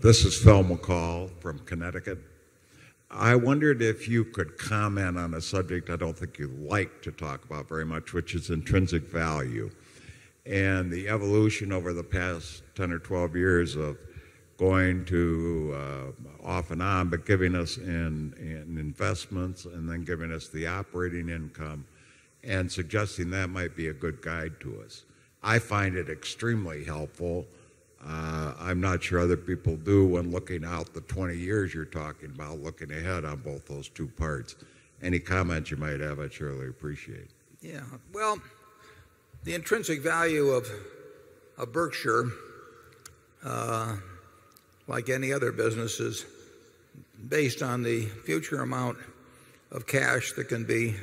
This is Phil McCall from Connecticut. I wondered if you could comment on a subject I don't think you like to talk about very much, which is intrinsic value and the evolution over the past 10 or 12 years of going to off and on, but giving us in investments and then giving us the operating income and suggesting that might be a good guide to us. I find it extremely helpful. I'm not sure other people do when looking out the 20 years you're talking about, looking ahead on both those two parts. Any comments you might have, I'd surely appreciate. Yeah, well, the intrinsic value of Berkshire, like any other business, is based on the future amount of cash that can be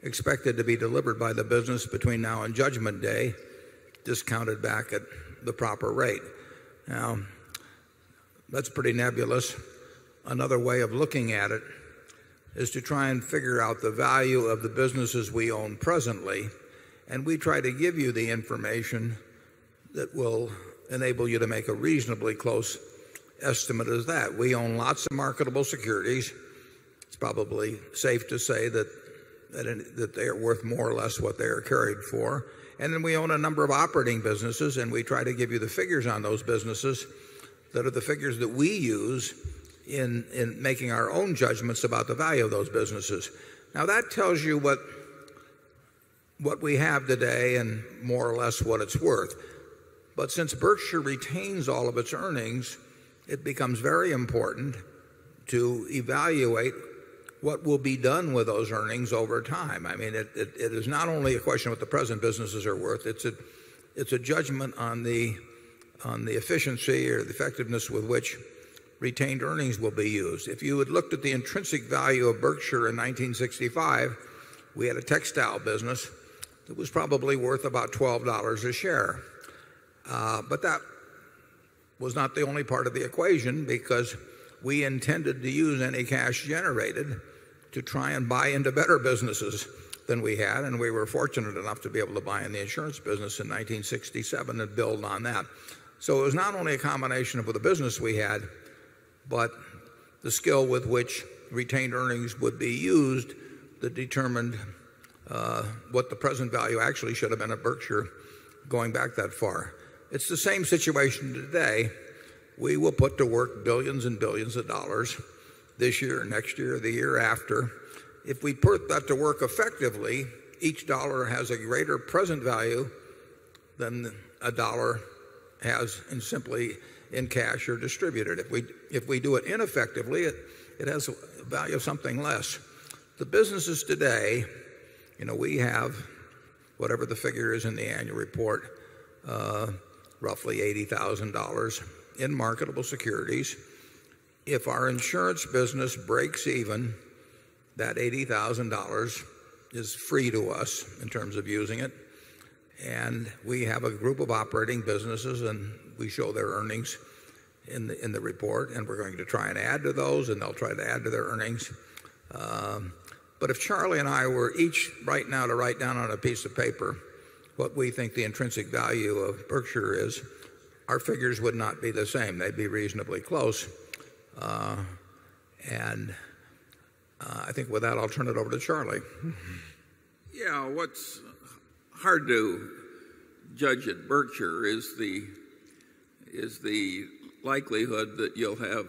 expected to be delivered by the business between now and Judgment Day, discounted back at the proper rate. Now, that's pretty nebulous. Another way of looking at it is to try and figure out the value of the businesses we own presently, and we try to give you the information that will enable you to make a reasonably close estimate of that. We own lots of marketable securities. It's probably safe to say that they are worth more or less what they are carried for. And then we own a number of operating businesses, and we try to give you the figures on those businesses that are the figures that we use in making our own judgments about the value of those businesses. Now, that tells you what we have today and more or less what it's worth. But since Berkshire retains all of its earnings, it becomes very important to evaluate what will be done with those earnings over time. I mean, it is not only a question of what the present businesses are worth, it's a judgment on the efficiency or the effectiveness with which retained earnings will be used. If you had looked at the intrinsic value of Berkshire in 1965, we had a textile business that was probably worth about $12 a share. But that was not the only part of the equation, because we intended to use any cash generated to try and buy into better businesses than we had, and we were fortunate enough to be able to buy in the insurance business in 1967 and build on that. So it was not only a combination of the business we had, but the skill with which retained earnings would be used that determined what the present value actually should have been at Berkshire going back that far. It's the same situation today. We will put to work billions and billions of dollars this year, next year, the year after. If we put that to work effectively, each dollar has a greater present value than a dollar has simply in cash or distributed. If we do it ineffectively, it has a value of something less. The businesses today, we have, whatever the figure is in the annual report, roughly $80,000 in marketable securities. If our insurance business breaks even, that $80,000 is free to us in terms of using it. And we have a group of operating businesses, and we show their earnings in the report, and we're going to try and add to those, and they'll try to add to their earnings. But if Charlie and I were each right now to write down on a piece of paper what we think the intrinsic value of Berkshire is, our figures would not be the same. They'd be reasonably close. And I think with that, I'll turn it over to Charlie. Yeah, what's hard to judge at Berkshire is the likelihood that you'll have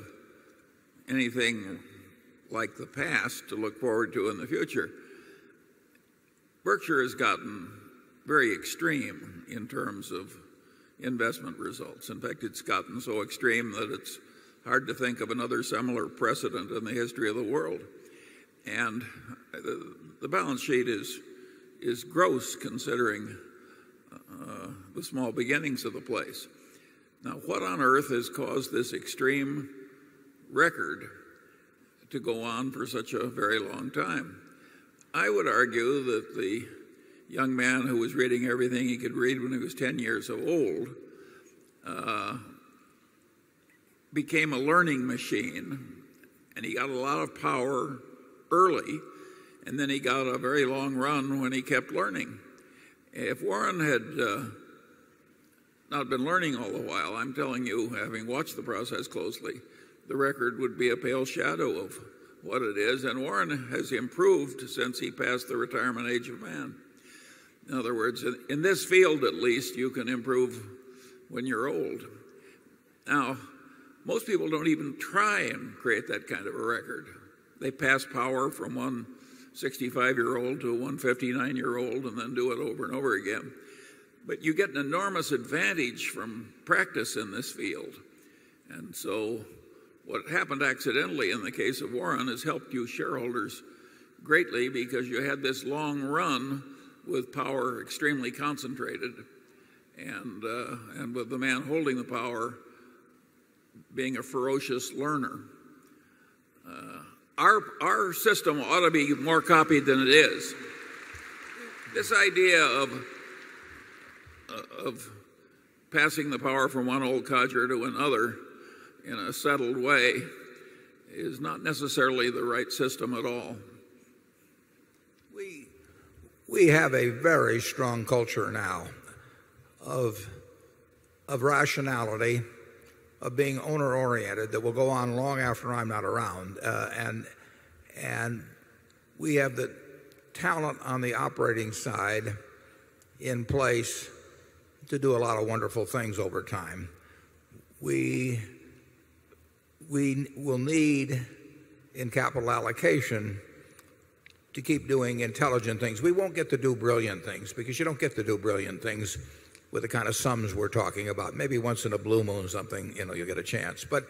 anything like the past to look forward to in the future. Berkshire has gotten very extreme in terms of investment results. In fact, it's gotten so extreme that it's hard to think of another similar precedent in the history of the world. And the balance sheet is gross considering the small beginnings of the place. Now, what on earth has caused this extreme record to go on for such a very long time? I would argue that the young man who was reading everything he could read when he was 10 years old became a learning machine, and he got a lot of power early, and then he got a very long run when he kept learning. If Warren had not been learning all the while, I'm telling you, having watched the process closely, the record would be a pale shadow of what it is. And Warren has improved since he passed the retirement age of man. In other words, in this field at least, you can improve when you're old. Now, most people don't even try and create that kind of a record. They pass power from one 65-year-old to one 59-year-old and then do it over and over again. But you get an enormous advantage from practice in this field. And so what happened accidentally in the case of Warren has helped you shareholders greatly because you had this long run with power extremely concentrated and with the man holding the power being a ferocious learner. Our system ought to be more copied than it is. This idea of passing the power from one old codger to another in a settled way is not necessarily the right system at all. We have a very strong culture now of rationality, of being owner-oriented that will go on long after I'm not around. And we have the talent on the operating side in place to do a lot of wonderful things over time. We will need in capital allocation to keep doing intelligent things. We won't get to do brilliant things because you don't get to do brilliant things with the kind of sums we're talking about. Maybe once in a blue moon something, you'll get a chance. But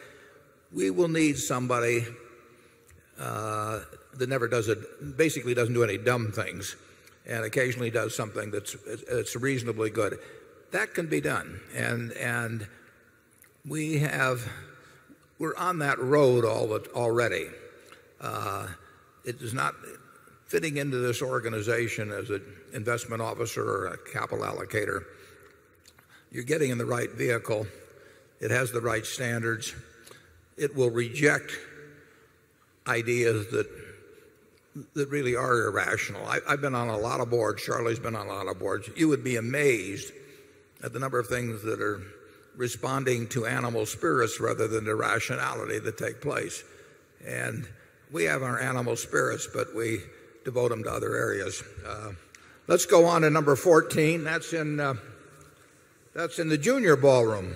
we will need somebody that never does it, basically doesn't do any dumb things and occasionally does something that's reasonably good. That can be done. And we're on that road already. It is not fitting into this organization as an investment officer or a capital allocator. You're getting in the right vehicle. It has the right standards. It will reject ideas that really are irrational. I've been on a lot of boards. Charlie's been on a lot of boards. You would be amazed at the number of things that are responding to animal spirits rather than the rationality that take place. And we have our animal spirits, but we devote them to other areas. Let's go on to number 14. That's in the junior ballroom.